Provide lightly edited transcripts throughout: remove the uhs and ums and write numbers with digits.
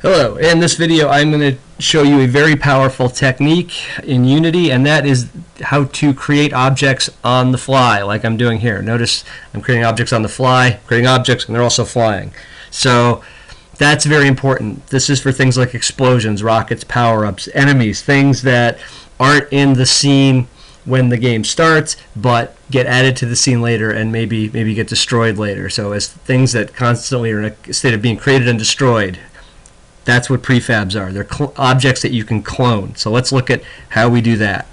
Hello, in this video I'm going to show you a very powerful technique in Unity, and that is how to create objects on the fly like I'm doing here. Notice I'm creating objects on the fly, creating objects, and they're also flying. So that's very important. This is for things like explosions, rockets, power-ups, enemies, things that aren't in the scene when the game starts but get added to the scene later and maybe get destroyed later. So as things that constantly are in a state of being created and destroyed. That's what prefabs are. They're objects that you can clone. So let's look at how we do that.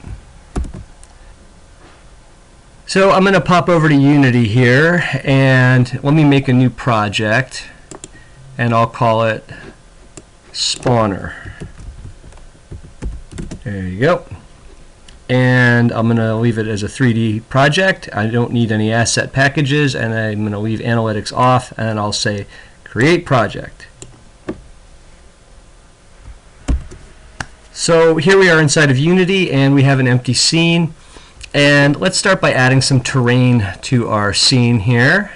So I'm going to pop over to Unity here, and let me make a new project, and I'll call it Spawner. There you go. And I'm going to leave it as a 3D project. I don't need any asset packages, and I'm going to leave analytics off, and I'll say create project. So here we are inside of Unity, and we have an empty scene. And let's start by adding some terrain to our scene here.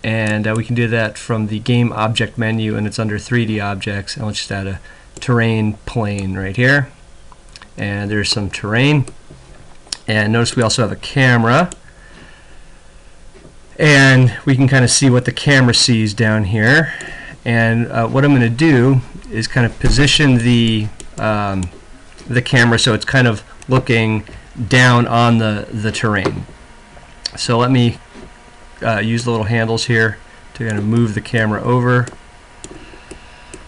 And we can do that from the Game Object menu, and it's under 3D Objects. And let's just add a terrain plane right here. And there's some terrain. And notice we also have a camera. And we can kind of see what the camera sees down here. And what I'm going to do is kind of position the camera so it's kind of looking down on the terrain. So let me use the little handles here to kind of move the camera over.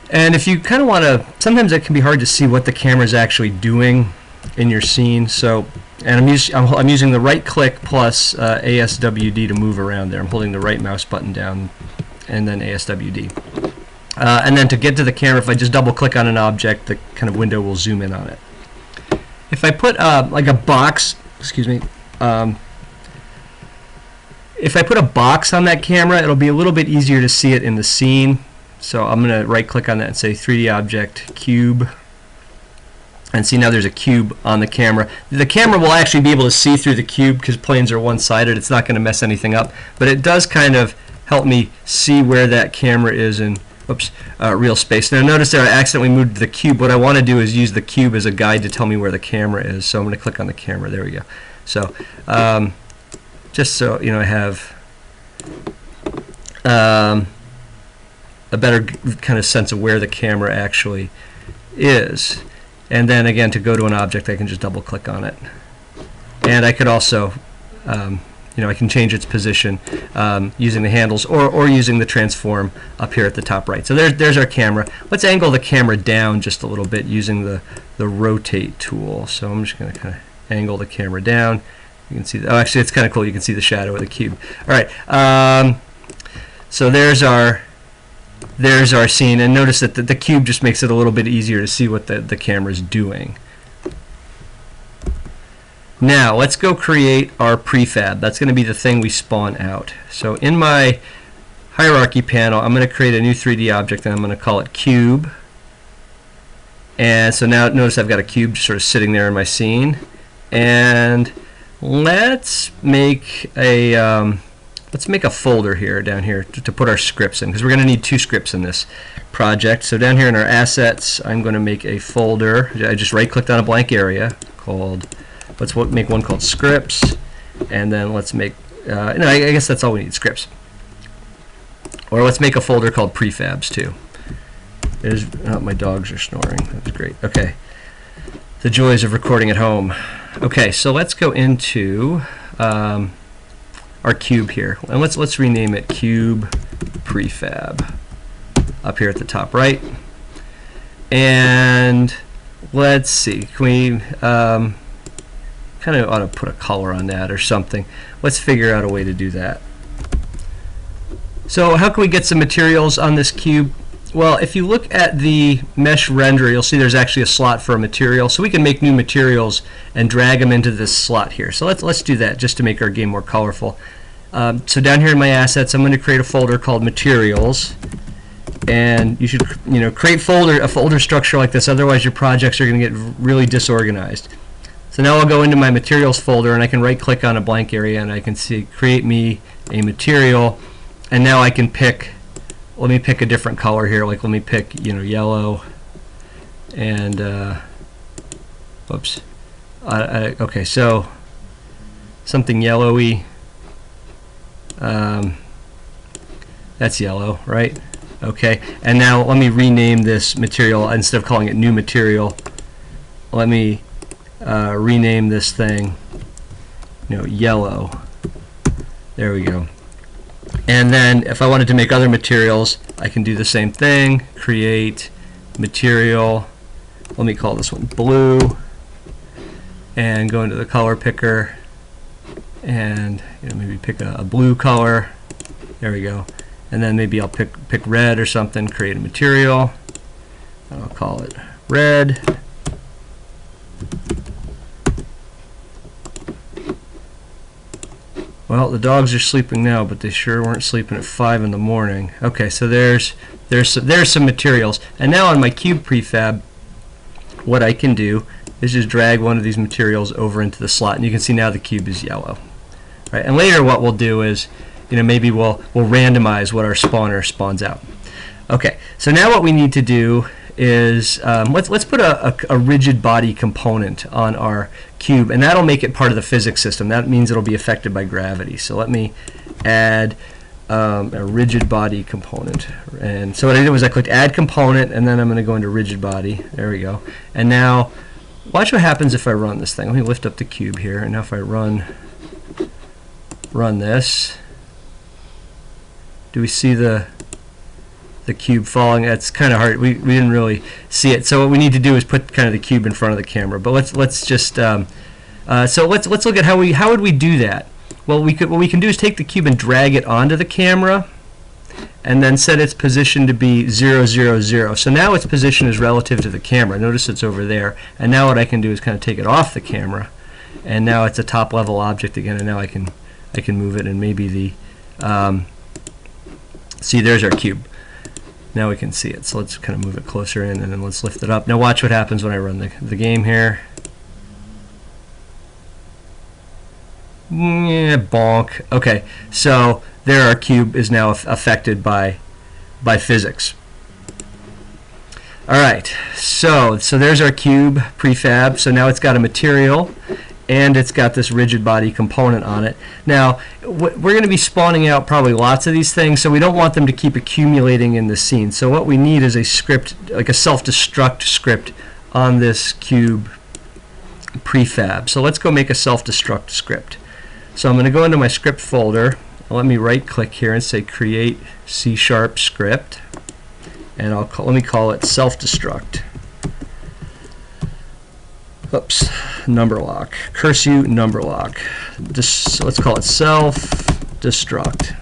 And if you kind of want to, sometimes it can be hard to see what the camera is actually doing in your scene. So, and I'm using the right click plus ASWD to move around there. I'm holding the right mouse button down and then ASWD. And then to get to the camera, if I just double click on an object, the kind of window will zoom in on it. If I put like a box, excuse me, if I put a box on that camera, it'll be a little bit easier to see it in the scene. So I'm going to right click on that and say 3D object cube. And see, now there's a cube on the camera. The camera will actually be able to see through the cube because planes are one-sided. It's not going to mess anything up. But it does kind of help me see where that camera is in real space. Now notice there I accidentally moved the cube. What I want to do is use the cube as a guide to tell me where the camera is. So I'm going to click on the camera. There we go. So just so you know, I have a better kind of sense of where the camera actually is. And then again, to go to an object, I can just double click on it. And I could also I can change its position using the handles or using the transform up here at the top right. So there's our camera. Let's angle the camera down just a little bit using the rotate tool. So I'm just going to kind of angle the camera down. You can see, oh, actually it's kind of cool. You can see the shadow of the cube. All right. So there's our scene, and notice that the cube just makes it a little bit easier to see what the camera's doing. Now let's go create our prefab. That's going to be the thing we spawn out. So in my hierarchy panel, I'm going to create a new 3D object, and I'm going to call it cube. And so now notice I've got a cube just sort of sitting there in my scene. And let's make a folder here down here to put our scripts in, because we're going to need 2 scripts in this project. So down here in our assets, I'm going to make a folder. I just right-clicked on a blank area called. Let's make one called scripts, and then let's make, no, I guess that's all we need, scripts. Or let's make a folder called prefabs too. Oh, my dogs are snoring. That's great. Okay. The joys of recording at home. Okay, so let's go into our cube here, and let's rename it cube prefab up here at the top right. And let's see, can we kind of ought to put a color on that or something. Let's figure out a way to do that. So how can we get some materials on this cube? Well, if you look at the mesh renderer, you'll see there's actually a slot for a material. So we can make new materials and drag them into this slot here. So let's do that just to make our game more colorful. So down here in my assets, I'm going to create a folder called materials. And you should create a folder structure like this, otherwise your projects are going to get really disorganized. So now I'll go into my materials folder, and I can right click on a blank area, and I can see create me a material, and now I can pick let me pick a different color here. Like let me pick, you know, yellow, and whoops. Okay, so something yellowy. That's yellow, right? Okay, and now let me rename this material. Instead of calling it new material, let me rename this thing, you know, yellow. There we go. And then if I wanted to make other materials, I can do the same thing. Create material. Let me call this one blue, and go into the color picker, and you know, maybe pick a blue color. There we go. And then maybe I'll pick red or something. Create a material, and I'll call it red. Well, the dogs are sleeping now, but they sure weren't sleeping at 5 in the morning. Okay, so there's some materials. And now on my cube prefab, what I can do is just drag one of these materials over into the slot, and you can see now the cube is yellow. Right? And later what we'll do is, you know, maybe we'll randomize what our spawner spawns out. Okay, so now what we need to do is let's put a rigid body component on our cube, and that'll make it part of the physics system. That means it'll be affected by gravity. So let me add a rigid body component. And so what I did was I clicked add component, and then I'm going to go into rigid body. There we go. And now watch what happens if I run this thing. Let me lift up the cube here, and now if I run this, do we see the cube falling? That's kind of hard. We didn't really see it. So what we need to do is put kind of the cube in front of the camera. But let's just so let's look at how would we do that. Well, what we can do is take the cube and drag it onto the camera, and then set its position to be 0, 0, 0. So now its position is relative to the camera. Notice it's over there. And now what I can do is kind of take it off the camera, and now it's a top level object again. And now I can move it, and maybe the see, there's our cube. Now we can see it. So let's kind of move it closer in, and then let's lift it up. Now watch what happens when I run the game here. Yeah, bonk. Okay, so there our cube is now affected by physics. Alright, so there's our cube prefab. So now it's got a material, and it's got this rigid body component on it. Now, we're going to be spawning out probably lots of these things, so we don't want them to keep accumulating in the scene. So what we need is a script, like a self-destruct script on this cube prefab. So let's go make a self-destruct script. So I'm going to go into my script folder. Let me right-click here and say Create C# script, and let me call it self-destruct. Oops, number lock. Curse you, number lock. So let's call it self-destruct.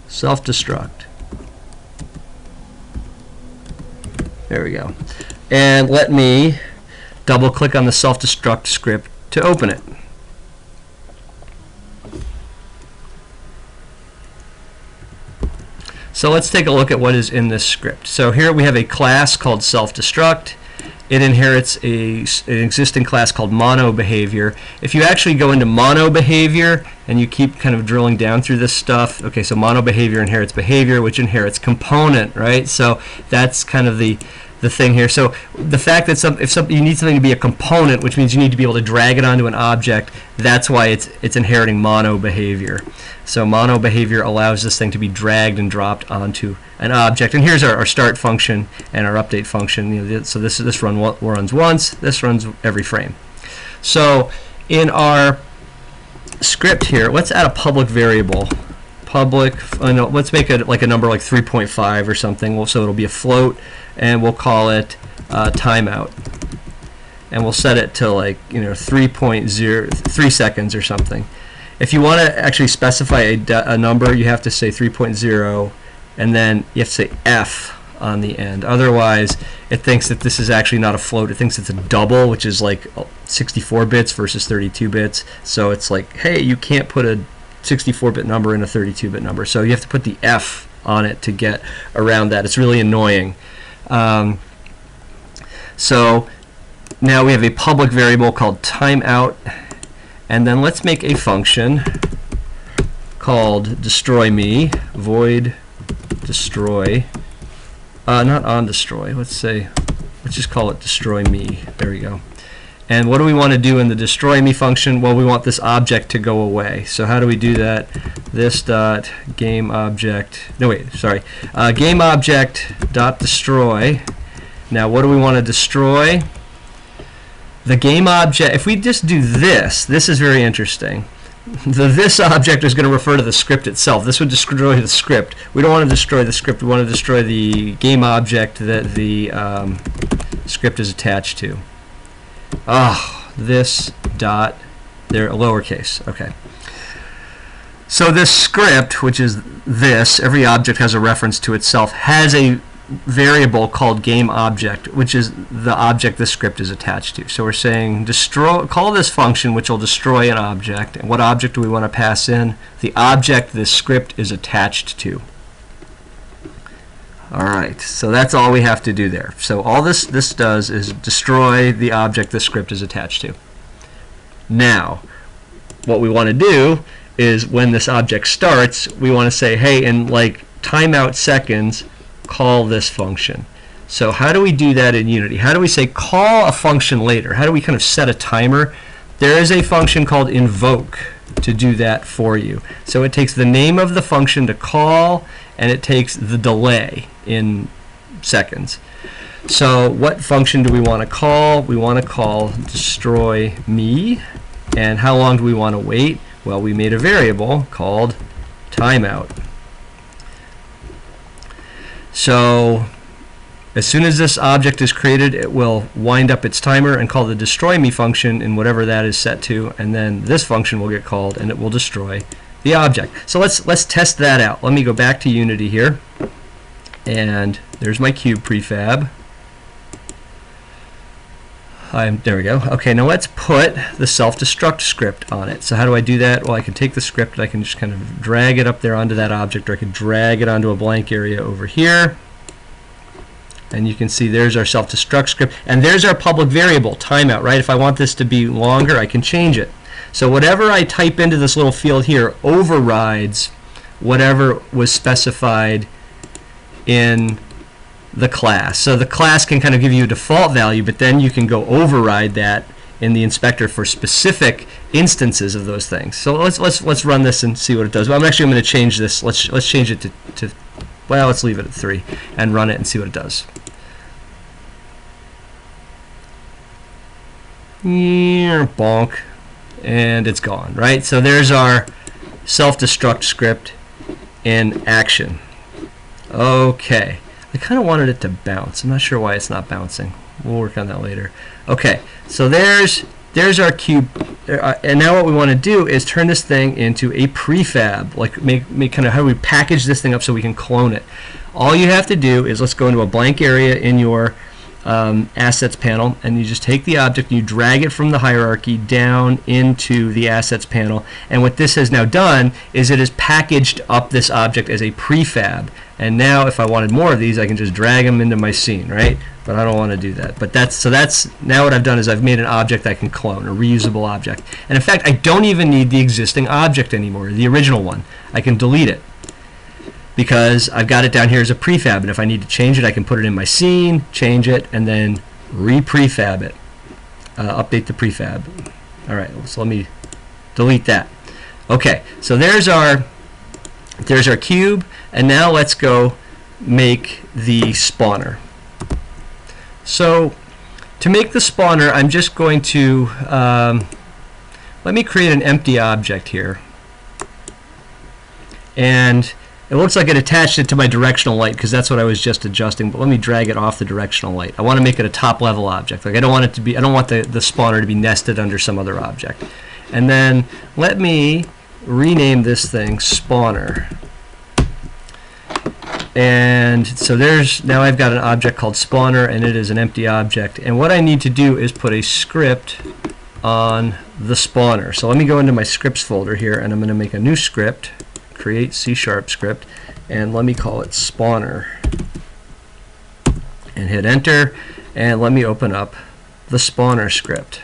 Self-destruct. There we go. And let me double click on the self-destruct script to open it. So let's take a look at what is in this script. So here we have a class called self-destruct. It inherits an existing class called mono behavior. If you actually go into mono behavior and you keep kind of drilling down through this stuff, okay, so mono behavior inherits behavior, which inherits component, right? So that's kind of the thing here. So the fact that if you need something to be a component, which means you need to be able to drag it onto an object, that's why it's inheriting mono behavior. So mono behavior allows this thing to be dragged and dropped onto an object. And here's our start function and our update function. You know, so this runs once, this runs every frame. So in our script here, let's add a public variable. Let's make it like a number like 3.5 or something. So it'll be a float, and we'll call it timeout. And we'll set it to like 3 seconds or something. If you want to actually specify a number, you have to say 3.0, and then you have to say F on the end. Otherwise, it thinks that this is actually not a float. It thinks it's a double, which is like 64 bits versus 32 bits. So it's like, hey, you can't put a 64-bit number in a 32-bit number. So you have to put the F on it to get around that. It's really annoying. So now we have a public variable called timeout. And then let's make a function called destroy me, void destroy, not on destroy, let's just call it destroy me. There we go. And what do we want to do in the destroy me function? Well, we want this object to go away. So how do we do that? This dot game object, no wait, sorry, game object dot destroy. Now what do we want to destroy? The game object, if we just do this, this is very interesting. This object is going to refer to the script itself. This would destroy the script. We don't want to destroy the script, we want to destroy the game object that the script is attached to. This dot, there, lowercase, okay. So this script, which is this, every object has a reference to itself, has a variable called game object, which is the object this script is attached to. So we're saying destroy, call this function which will destroy an object. And what object do we want to pass in? The object this script is attached to. Alright, so that's all we have to do there. So all this does is destroy the object the script is attached to. Now, what we want to do is when this object starts, we want to say, hey, in like timeout seconds, call this function. So how do we do that in Unity? How do we say call a function later? How do we kind of set a timer? There is a function called invoke to do that for you. So it takes the name of the function to call, and it takes the delay in seconds. So what function do we want to call? We want to call destroy me. And how long do we want to wait? Well, we made a variable called timeout. So as soon as this object is created, it will wind up its timer and call the destroy me function in whatever that is set to, and then this function will get called and it will destroy the object. So let's test that out. Let me go back to Unity here, and there's my cube prefab. There we go. Okay, now let's put the self-destruct script on it. So how do I do that? Well, I can take the script and I can just kind of drag it up there onto that object, or I can drag it onto a blank area over here. And you can see there's our self-destruct script, and there's our public variable, timeout, right? If I want this to be longer, I can change it. So whatever I type into this little field here overrides whatever was specified in the class. So the class can kind of give you a default value, but then you can go override that in the inspector for specific instances of those things. So let's run this and see what it does. Well, I'm going to change this. Let's change it to well, let's leave it at 3 and run it and see what it does. Bonk, and it's gone, right? So there's our self-destruct script in action. Okay, I kind of wanted it to bounce. I'm not sure why it's not bouncing. We'll work on that later. Okay, so there's our cube, and now what we want to do is turn this thing into a prefab, like make kind of how we package this thing up so we can clone it. All you have to do is, let's go into a blank area in your assets panel, and you just take the object and you drag it from the hierarchy down into the assets panel, and what this has now done is it has packaged up this object as a prefab. And now if I wanted more of these, I can just drag them into my scene, right? But I don't want to do that. But that's now what I've done is I've made an object I can clone, a reusable object. And in fact, I don't even need the existing object anymore, the original one. I can delete it because I've got it down here as a prefab, and if I need to change it, I can put it in my scene, change it, and then re-prefab it, update the prefab. All right, so let me delete that. Okay, so there's our cube, and now let's go make the spawner. So to make the spawner, I'm just going to let me create an empty object here, and it looks like it attached it to my directional light because that's what I was just adjusting, but let me drag it off the directional light. I want to make it a top level object. Like I don't want it to be, I don't want the spawner to be nested under some other object. And then let me rename this thing spawner. And so now I've got an object called spawner, and it is an empty object. And what I need to do is put a script on the spawner. So let me go into my scripts folder here, and I'm going to make a new script, create C# script, and let me call it spawner. And hit enter, and let me open up the spawner script.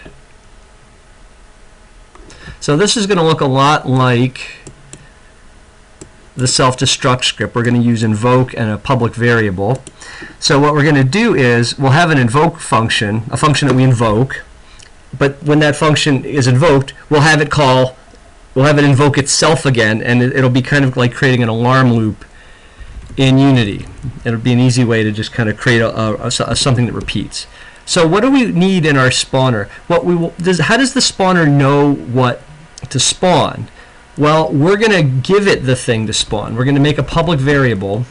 So this is going to look a lot like the self-destruct script. We're going to use invoke and a public variable. So what we're going to do is we'll have an invoke function, a function that we invoke, but when that function is invoked, we'll have it invoke itself again, and it'll be kind of like creating an alarm loop in Unity. It'll be an easy way to just kind of create something that repeats. So what do we need in our spawner? How does the spawner know what to spawn? Well, we're going to give it the thing to spawn. We're going to make a public variable.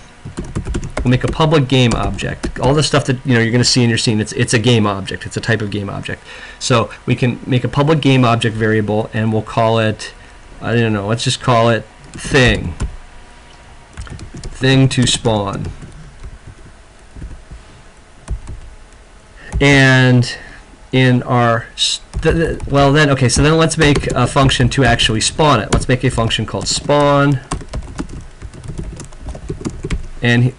We'll make a public game object. All the stuff that you're going to see in your scene, it's a game object. It's a type of game object. So we can make a public game object variable, and we'll call it, I don't know, let's just call it thing. Thing to spawn. And in our okay, so then let's make a function to actually spawn it. Let's make a function called spawn, and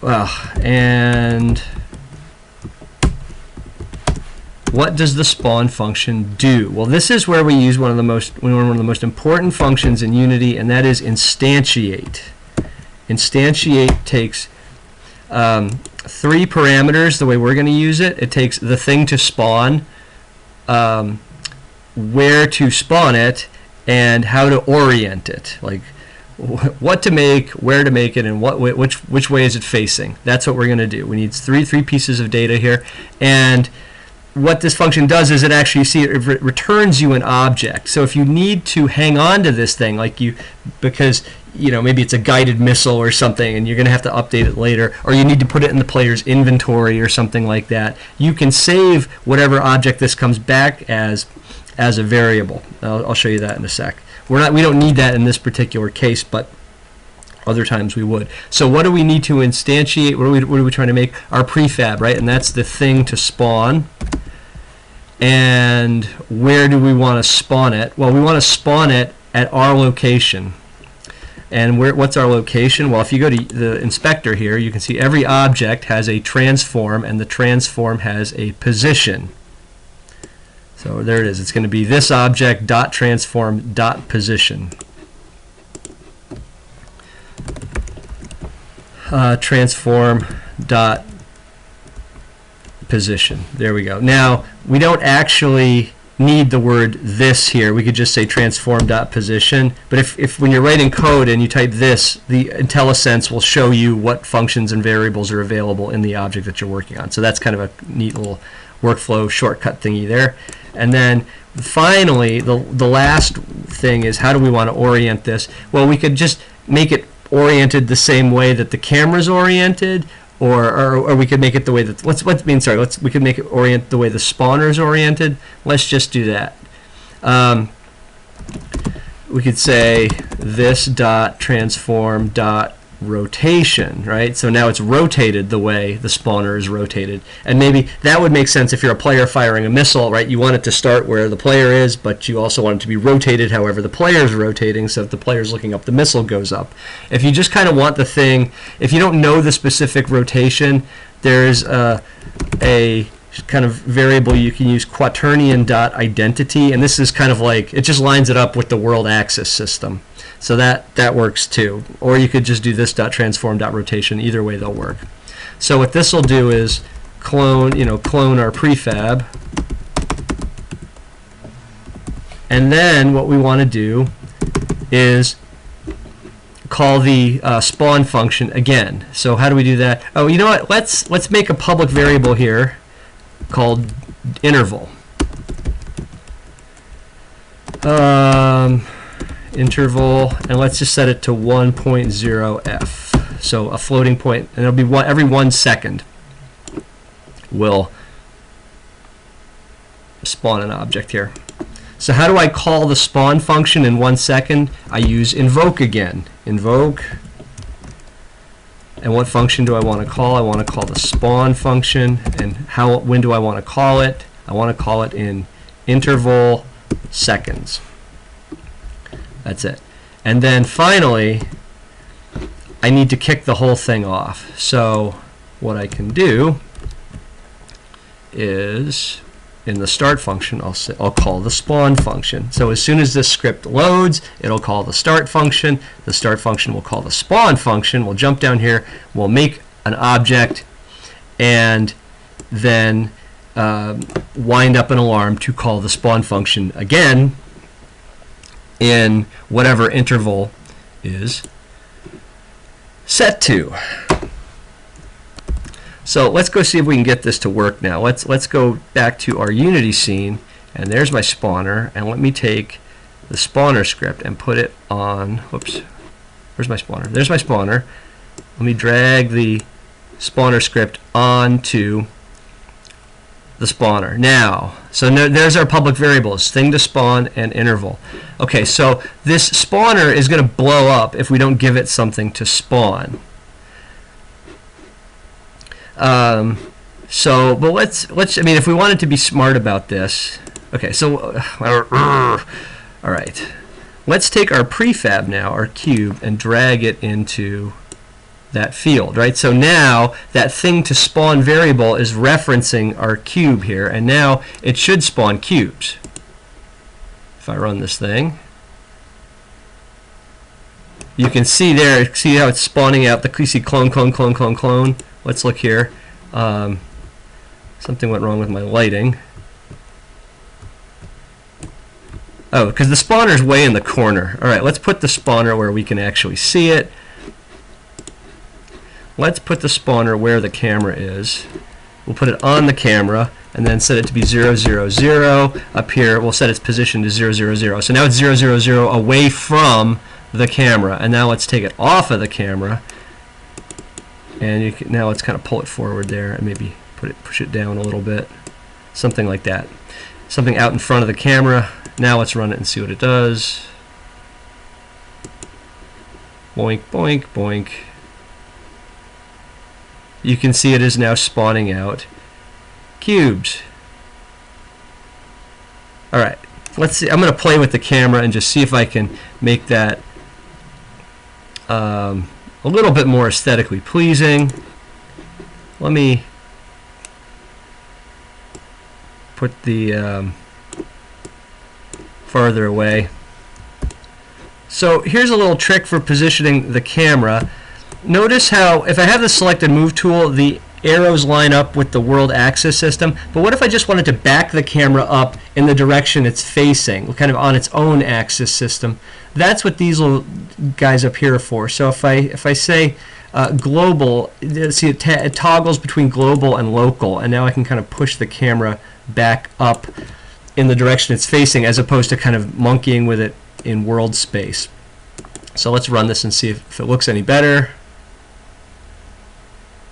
what does the spawn function do? Well, this is where we use one of the most important functions in Unity, and that is instantiate. Instantiate takes 3 parameters. The way we're going to use it, it takes the thing to spawn, where to spawn it, and how to orient it, like what to make, where to make it, and which way is it facing. That's what we're going to do. We need three pieces of data here, and what this function does is it returns you an object. So if you need to hang on to this thing, because maybe it's a guided missile or something, and you're going to have to update it later, or you need to put it in the player's inventory or something like that, you can save whatever object this comes back as a variable. I'll show you that in a sec. We don't need that in this particular case, but other times we would. So what do we need to instantiate? What are we trying to make? Our prefab, right? And that's the thing to spawn. And where do we want to spawn it? Well, we want to spawn it at our location. And what's our location? Well, if you go to the inspector here, you can see every object has a transform, and the transform has a position. So there it is. It's going to be this object dot transform dot position. Transform dot position. There we go. Now we don't actually need the word this here. We could just say transform dot position. But if when you're writing code and you type this, the IntelliSense will show you what functions and variables are available in the object that you're working on. So that's kind of a neat little workflow shortcut thingy there. And then finally, the last thing is, how do we want to orient this? Well, we could just make it oriented the same way that the camera's oriented, or we could make it the way that we could make it orient the way the spawner is oriented. Let's just do that. We could say this dot transform dot rotation, right? So now it's rotated the way the spawner is rotated, and maybe that would make sense if you're a player firing a missile, right? You want it to start where the player is, but you also want it to be rotated however the player is rotating, so if the player's looking up, the missile goes up. If you just kind of want the thing, if you don't know the specific rotation, there's a kind of variable you can use, quaternion dot identity, and this is kind of like, it just lines it up with the world axis system. So that works too. Or you could just do this dot transform dot rotation. Either way they'll work. So what this will do is clone our prefab. And then what we want to do is call the spawn function again. So how do we do that? Oh, you know what? Let's make a public variable here called interval. Interval, and let's just set it to 1.0f. So a floating point, and it'll be every 1 second will spawn an object here. So how do I call the spawn function in 1 second? I use invoke again. Invoke. And what function do I want to call? I want to call the spawn function. And when do I want to call it? I want to call it in interval seconds. That's it. And then finally, I need to kick the whole thing off. So what I can do is in the start function, I'll call the spawn function. So as soon as this script loads, it'll call the start function. The start function will call the spawn function. We'll jump down here, we'll make an object, and then wind up an alarm to call the spawn function again in whatever interval is set to. So let's go see if we can get this to work now. Let's go back to our Unity scene, and there's my spawner, and let me take the spawner script and put it on, whoops, where's my spawner? There's my spawner. Let me drag the spawner script onto the spawner. Now, so there's our public variables, thing to spawn and interval. Okay, so this spawner is going to blow up if we don't give it something to spawn. But let's I mean, if we wanted to be smart about this, okay, so all right, let's take our prefab now, our cube, and drag it into that field, right? So now that thing to spawn variable is referencing our cube here, and now it should spawn cubes. If I run this thing, you can see there, see how it's spawning out the, you see clone, clone, clone, clone, clone. Let's look here. Something went wrong with my lighting. Oh, because the spawner's way in the corner. All right, let's put the spawner where we can actually see it. Let's put the spawner where the camera is. We'll put it on the camera and then set it to be 0, 0, 0. Up here, we'll set its position to 0, 0, 0. So now it's 0, 0, 0 away from the camera. And now let's take it off of the camera. And you can, now let's kind of pull it forward there and maybe push it down a little bit. Something like that. Something out in front of the camera. Now let's run it and see what it does. Boink, boink, boink. You can see it is now spawning out cubes. Alright, let's see. I'm going to play with the camera and just see if I can make that a little bit more aesthetically pleasing. Let me put the farther away. So here's a little trick for positioning the camera. Notice how if I have the selected move tool, the arrows line up with the world axis system. But what if I just wanted to back the camera up in the direction it's facing, kind of on its own axis system? That's what these little guys up here are for. So if I say global, see it toggles between global and local, and now I can kind of push the camera back up in the direction it's facing as opposed to kind of monkeying with it in world space. So let's run this and see if it looks any better.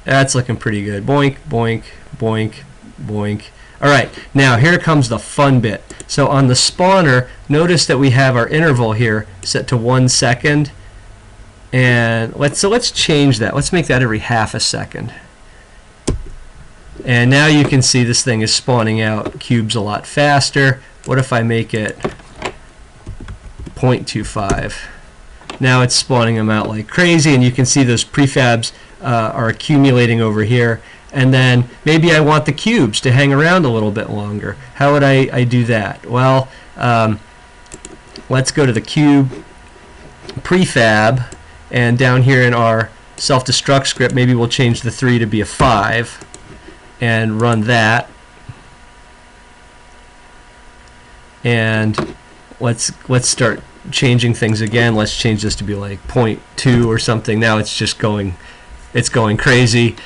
That's looking pretty good. Boink, boink, boink, boink. Alright, now here comes the fun bit. So on the spawner, notice that we have our interval here set to 1 second. And let's change that. Let's make that every half a second. And now you can see this thing is spawning out cubes a lot faster. What if I make it 0.25? Now it's spawning them out like crazy, and you can see those prefabs are accumulating over here. And then maybe I want the cubes to hang around a little bit longer. How would I do that? Well, let's go to the cube prefab, and down here in our self-destruct script, maybe we'll change the 3 to be a 5 and run that. And let's start changing things again. Let's change this to be like 0.2 or something. Now it's just going crazy.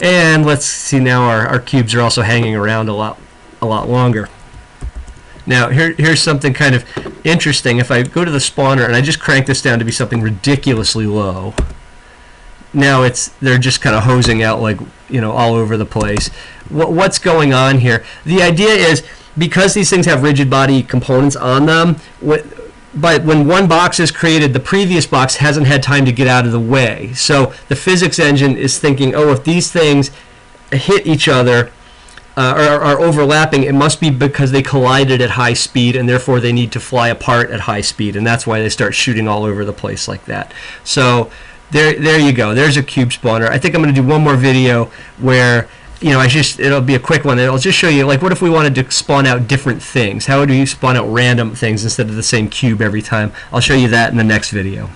And let's see, now our cubes are also hanging around a lot longer. Now here's something kind of interesting. If I go to the spawner and I just crank this down to be something ridiculously low, now they're just kind of hosing out like, you know, all over the place. What's going on here? The idea is, because these things have rigid body components on them, but when one box is created, the previous box hasn't had time to get out of the way. So the physics engine is thinking, oh, if these things hit each other or are overlapping, it must be because they collided at high speed, and therefore they need to fly apart at high speed, and that's why they start shooting all over the place like that. So there you go. There's a cube spawner. I think I'm going to do one more video where you know, it'll be a quick one. It'll just show you, like, what if we wanted to spawn out different things? How would you spawn out random things instead of the same cube every time? I'll show you that in the next video.